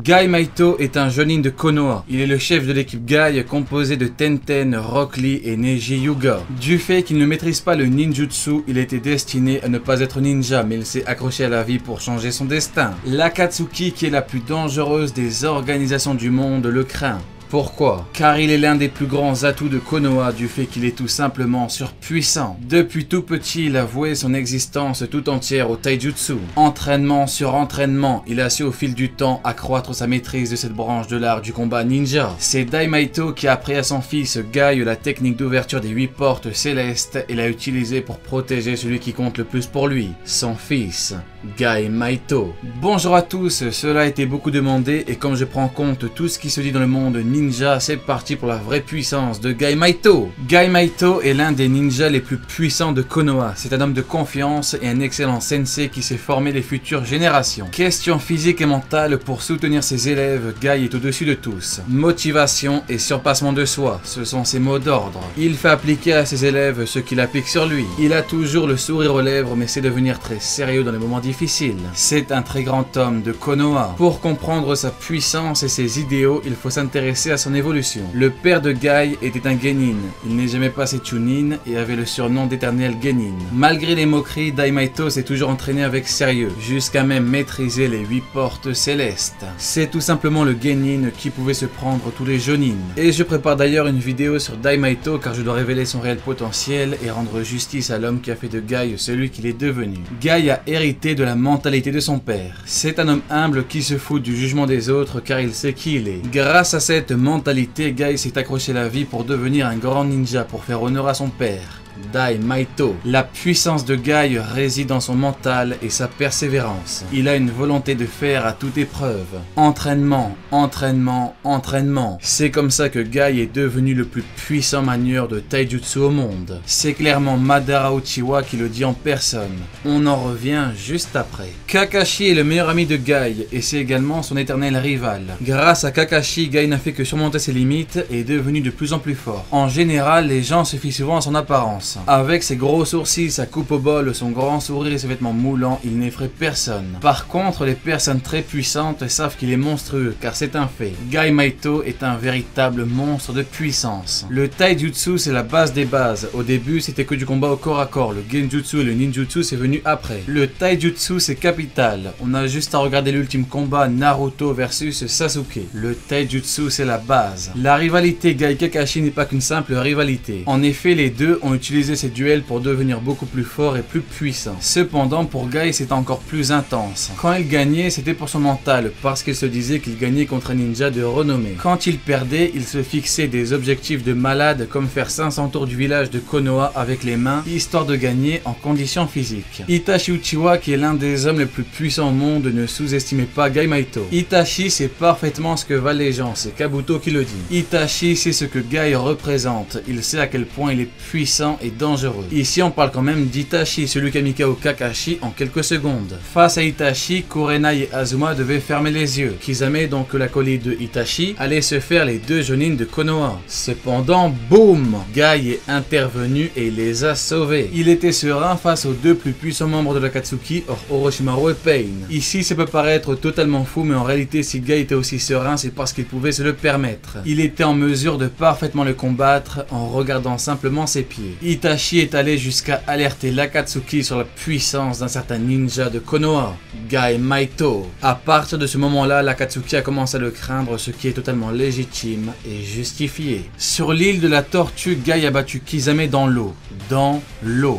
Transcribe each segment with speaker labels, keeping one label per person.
Speaker 1: Gai Maito est un jonin de Konoha. Il est le chef de l'équipe Gai composée de Tenten, Rock Lee et Neji Hyuga. Du fait qu'il ne maîtrise pas le ninjutsu, il était destiné à ne pas être ninja, mais il s'est accroché à la vie pour changer son destin. L'Akatsuki, qui est la plus dangereuse des organisations du monde, le craint. Pourquoi? Car il est l'un des plus grands atouts de Konoha du fait qu'il est tout simplement surpuissant. Depuis tout petit, il a voué son existence tout entière au taijutsu. Entraînement sur entraînement, il a su au fil du temps accroître sa maîtrise de cette branche de l'art du combat ninja. C'est Dai Maito qui a appris à son fils Gai la technique d'ouverture des 8 portes célestes et l'a utilisée pour protéger celui qui compte le plus pour lui, son fils, Gai Maito. Bonjour à tous, cela a été beaucoup demandé et comme je prends en compte tout ce qui se dit dans le monde ninja, c'est parti pour la vraie puissance de Gai Maito. Gai Maito est l'un des ninjas les plus puissants de Konoha. C'est un homme de confiance et un excellent sensei qui sait former les futures générations. Question physique et mentale, pour soutenir ses élèves, Gai est au-dessus de tous. Motivation et surpassement de soi, ce sont ses mots d'ordre. Il fait appliquer à ses élèves ce qu'il applique sur lui. Il a toujours le sourire aux lèvres mais sait devenir très sérieux dans les moments difficiles. C'est un très grand homme de Konoha. Pour comprendre sa puissance et ses idéaux, il faut s'intéresser à son évolution. Le père de Gai était un genin. Il n'est jamais passé chunin et avait le surnom d'éternel genin. Malgré les moqueries, Dai Maito s'est toujours entraîné avec sérieux, jusqu'à même maîtriser les 8 portes célestes. C'est tout simplement le genin qui pouvait se prendre tous les jonin. Et je prépare d'ailleurs une vidéo sur Dai Maito car je dois révéler son réel potentiel et rendre justice à l'homme qui a fait de Gai celui qu'il est devenu. Gai a hérité de la mentalité de son père. C'est un homme humble qui se fout du jugement des autres car il sait qui il est. Grâce à cette mentalité, Gai s'est accroché à la vie pour devenir un grand ninja pour faire honneur à son père, Dai Maito. La puissance de Gai réside dans son mental et sa persévérance. Il a une volonté de faire à toute épreuve. Entraînement, entraînement, entraînement. C'est comme ça que Gai est devenu le plus puissant manieur de taijutsu au monde. C'est clairement Madara Uchiwa qui le dit en personne. On en revient juste après. Kakashi est le meilleur ami de Gai et c'est également son éternel rival. Grâce à Kakashi, Gai n'a fait que surmonter ses limites et est devenu de plus en plus fort. En général, les gens se fient souvent à son apparence. Avec ses gros sourcils, sa coupe au bol, son grand sourire et ses vêtements moulants, il n'effraie personne. Par contre, les personnes très puissantes savent qu'il est monstrueux, car c'est un fait. Gai Maito est un véritable monstre de puissance. Le taijutsu, c'est la base des bases. Au début, c'était que du combat au corps à corps. Le genjutsu et le ninjutsu, c'est venu après. Le taijutsu, c'est capital. On a juste à regarder l'ultime combat Naruto versus Sasuke. Le taijutsu, c'est la base. La rivalité Gai-Kakashi n'est pas qu'une simple rivalité. En effet, les deux ont utilisé ces duels pour devenir beaucoup plus fort et plus puissant. Cependant, pour Gai, c'était encore plus intense. Quand il gagnait, c'était pour son mental, parce qu'il se disait qu'il gagnait contre un ninja de renommée. Quand il perdait, il se fixait des objectifs de malade, comme faire 500 tours du village de Konoha avec les mains, histoire de gagner en conditions physiques. Itachi Uchiwa, qui est l'un des hommes les plus puissants au monde, ne sous-estimait pas Gai Maito. Itachi sait parfaitement ce que valent les gens, c'est Kabuto qui le dit. Itachi sait ce que Gai représente, il sait à quel point il est puissant et dangereux. Ici on parle quand même d'Itachi, celui qui a mis KO Kakashi en quelques secondes. Face à Itachi, Kurenai et Azuma devaient fermer les yeux. Kisame, donc l'acolyte de Itachi, allait se faire les deux jonin de Konoha. Cependant, boum, Gai est intervenu et les a sauvés. Il était serein face aux deux plus puissants membres de l'Akatsuki, Orochimaru et Pain. Ici ça peut paraître totalement fou, mais en réalité si Gai était aussi serein, c'est parce qu'il pouvait se le permettre. Il était en mesure de parfaitement le combattre en regardant simplement ses pieds. Itachi est allé jusqu'à alerter l'Akatsuki sur la puissance d'un certain ninja de Konoha, Gai Maito. À partir de ce moment-là, l'Akatsuki a commencé à le craindre, ce qui est totalement légitime et justifié. Sur l'île de la Tortue, Gai a battu Kisame dans l'eau.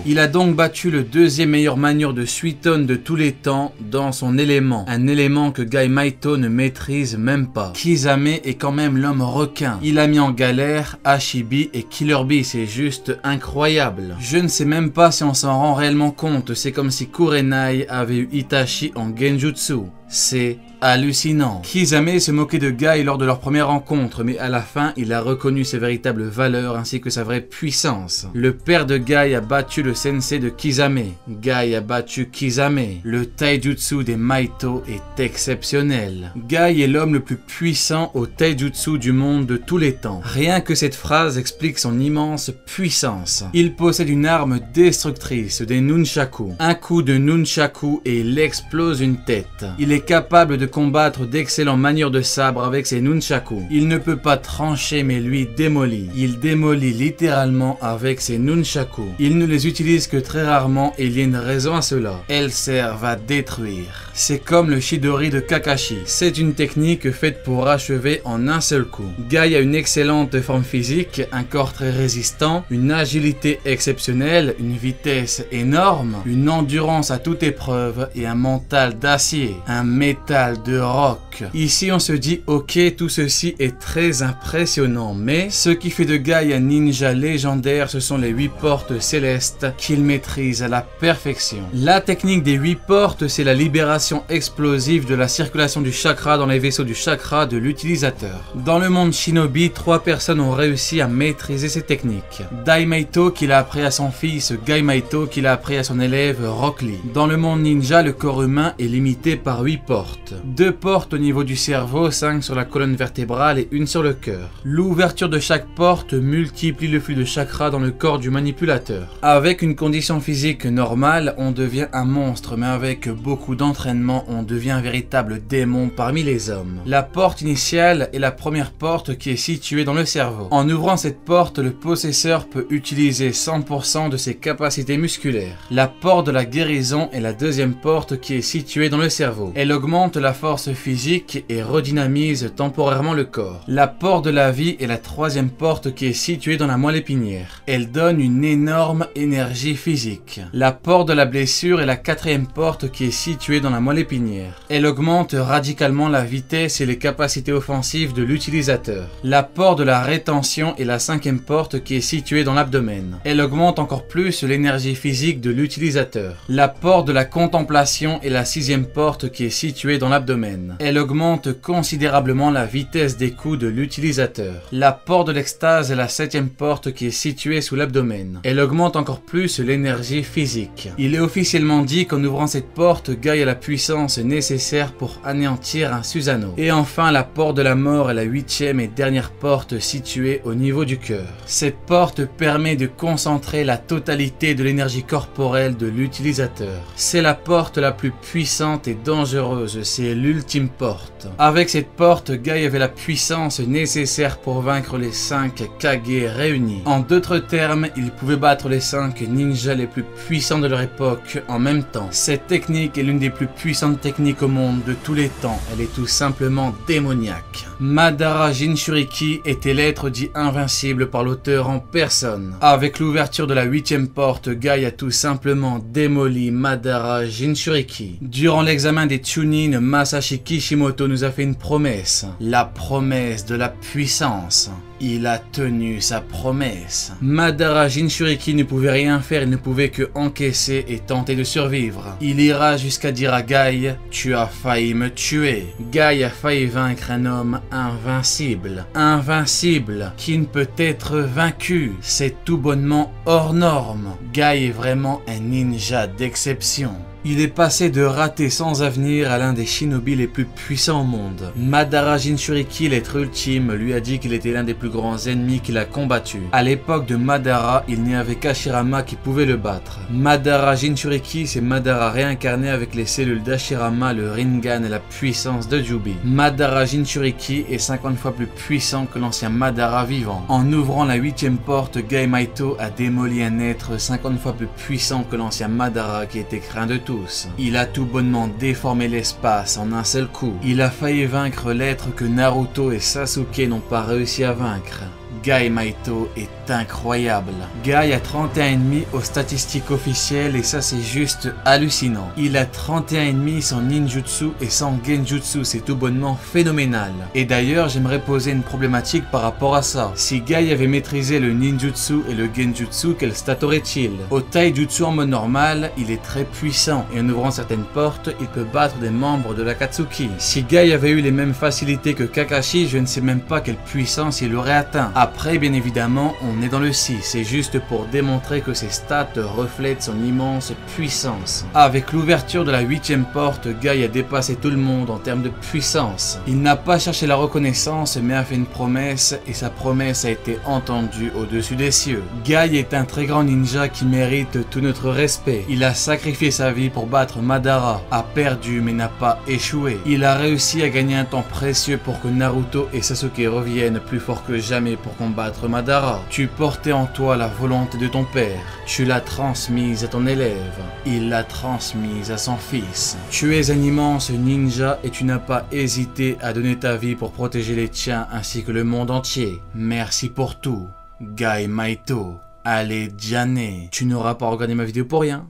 Speaker 1: Il a donc battu le deuxième meilleur manieur de Suiton de tous les temps dans son élément. Un élément que Gai Maito ne maîtrise même pas. Kisame est quand même l'homme requin. Il a mis en galère Hashibi et Killer Bee, c'est juste incroyable. Je ne sais même pas si on s'en rend réellement compte, c'est comme si Kurenai avait eu Itachi en Genjutsu. C'est hallucinant. Kisame se moquait de Gai lors de leur première rencontre, mais à la fin, il a reconnu ses véritables valeurs ainsi que sa vraie puissance. Le père de Gai a battu le sensei de Kisame. Gai a battu Kisame. Le taijutsu des Maito est exceptionnel. Gai est l'homme le plus puissant au taijutsu du monde de tous les temps. Rien que cette phrase explique son immense puissance. Il possède une arme destructrice, des nunchaku. Un coup de nunchaku et il explose une tête. Il est est capable de combattre d'excellents manieurs de sabre avec ses nunchaku. Il ne peut pas trancher mais lui démolit. Il démolit littéralement avec ses nunchaku. Il ne les utilise que très rarement et il y a une raison à cela. Elles servent à détruire. C'est comme le Chidori de Kakashi. C'est une technique faite pour achever en un seul coup. Guy a une excellente forme physique, un corps très résistant, une agilité exceptionnelle, une vitesse énorme, une endurance à toute épreuve et un mental d'acier, un métal de roc. Ici on se dit ok, tout ceci est très impressionnant, mais ce qui fait de Guy un ninja légendaire, ce sont les 8 portes célestes qu'il maîtrise à la perfection. La technique des 8 portes, c'est la libération explosive de la circulation du chakra dans les vaisseaux du chakra de l'utilisateur. Dans le monde shinobi, 3 personnes ont réussi à maîtriser ces techniques. Daimeito qui l'a appris à son fils Gaimeito qui l'a appris à son élève Rock Lee. Dans le monde ninja, le corps humain est limité par 8 portes. 2 portes au niveau du cerveau, 5 sur la colonne vertébrale et 1 sur le cœur. L'ouverture de chaque porte multiplie le flux de chakra dans le corps du manipulateur. Avec une condition physique normale, on devient un monstre, mais avec beaucoup d'entraînement, on devient un véritable démon parmi les hommes. La porte initiale est la première porte qui est située dans le cerveau. En ouvrant cette porte, le possesseur peut utiliser 100% de ses capacités musculaires. La porte de la guérison est la deuxième porte qui est située dans le cerveau. Elle augmente la force physique et redynamise temporairement le corps. La porte de la vie est la troisième porte qui est située dans la moelle épinière. Elle donne une énorme énergie physique. La porte de la blessure est la quatrième porte qui est située dans la moelle épinière. Elle augmente radicalement la vitesse et les capacités offensives de l'utilisateur. La porte de la rétention est la cinquième porte qui est située dans l'abdomen. Elle augmente encore plus l'énergie physique de l'utilisateur. La porte de la contemplation est la sixième porte qui est située dans l'abdomen. Elle augmente considérablement la vitesse des coups de l'utilisateur. La porte de l'extase est la septième porte qui est située sous l'abdomen. Elle augmente encore plus l'énergie physique. Il est officiellement dit qu'en ouvrant cette porte, Guy a la puissance nécessaire pour anéantir un Susanoo. Et enfin, la porte de la mort est la huitième et dernière porte située au niveau du cœur. Cette porte permet de concentrer la totalité de l'énergie corporelle de l'utilisateur. C'est la porte la plus puissante et dangereuse, c'est l'ultime porte. Avec cette porte, Guy avait la puissance nécessaire pour vaincre les 5 Kage réunis. En d'autres termes, il pouvait battre les 5 ninjas les plus puissants de leur époque en même temps. Cette technique est l'une des plus puissantes techniques au monde de tous les temps. Elle est tout simplement démoniaque. Madara Jinchuriki était l'être dit invincible par l'auteur en personne. Avec l'ouverture de la 8e porte, Guy a tout simplement démoli Madara Jinchuriki. Durant l'examen des Chunin, Masashi Kishimoto nous a fait une promesse. La promesse de la puissance. Il a tenu sa promesse. Madara Jinchuriki ne pouvait rien faire, il ne pouvait que encaisser et tenter de survivre. Il ira jusqu'à dire à Guy, tu as failli me tuer. Guy a failli vaincre un homme invincible. Invincible, qui ne peut être vaincu. C'est tout bonnement hors norme. Guy est vraiment un ninja d'exception. Il est passé de raté sans avenir à l'un des shinobi les plus puissants au monde. Madara Jinchuriki, l'être ultime, lui a dit qu'il était l'un des plus grands ennemis qu'il a combattu. À l'époque de Madara, il n'y avait qu'Hashirama qui pouvait le battre. Madara Jinchuriki, c'est Madara réincarné avec les cellules d'Hashirama, le Rinnegan et la puissance de Jubi. Madara Jinchuriki est 50 fois plus puissant que l'ancien Madara vivant. En ouvrant la 8e porte, Gaimeito a démoli un être 50 fois plus puissant que l'ancien Madara qui était craint de tous. Il a tout bonnement déformé l'espace en un seul coup. Il a failli vaincre l'être que Naruto et Sasuke n'ont pas réussi à vaincre. Gaimeito est incroyable. Guy a 31,5 aux statistiques officielles et ça c'est juste hallucinant. Il a 31,5 sans ninjutsu et sans genjutsu, c'est tout bonnement phénoménal. Et d'ailleurs j'aimerais poser une problématique par rapport à ça. Si Guy avait maîtrisé le ninjutsu et le genjutsu, quel stat aurait-il? Au taijutsu en mode normal, il est très puissant et en ouvrant certaines portes, il peut battre des membres de l'Akatsuki. Si Guy avait eu les mêmes facilités que Kakashi, je ne sais même pas quelle puissance il aurait atteint. À Après, bien évidemment, on est dans le 6, c'est juste pour démontrer que ses stats reflètent son immense puissance. Avec l'ouverture de la 8e porte, Guy a dépassé tout le monde en termes de puissance. Il n'a pas cherché la reconnaissance, mais a fait une promesse, et sa promesse a été entendue au-dessus des cieux. Guy est un très grand ninja qui mérite tout notre respect. Il a sacrifié sa vie pour battre Madara, a perdu mais n'a pas échoué. Il a réussi à gagner un temps précieux pour que Naruto et Sasuke reviennent plus forts que jamais pour combattre Madara. Tu portais en toi la volonté de ton père. Tu l'as transmise à ton élève. Il l'a transmise à son fils. Tu es un immense ninja et tu n'as pas hésité à donner ta vie pour protéger les tiens ainsi que le monde entier. Merci pour tout, Guy Maito. Allez, Jané, tu n'auras pas regardé ma vidéo pour rien.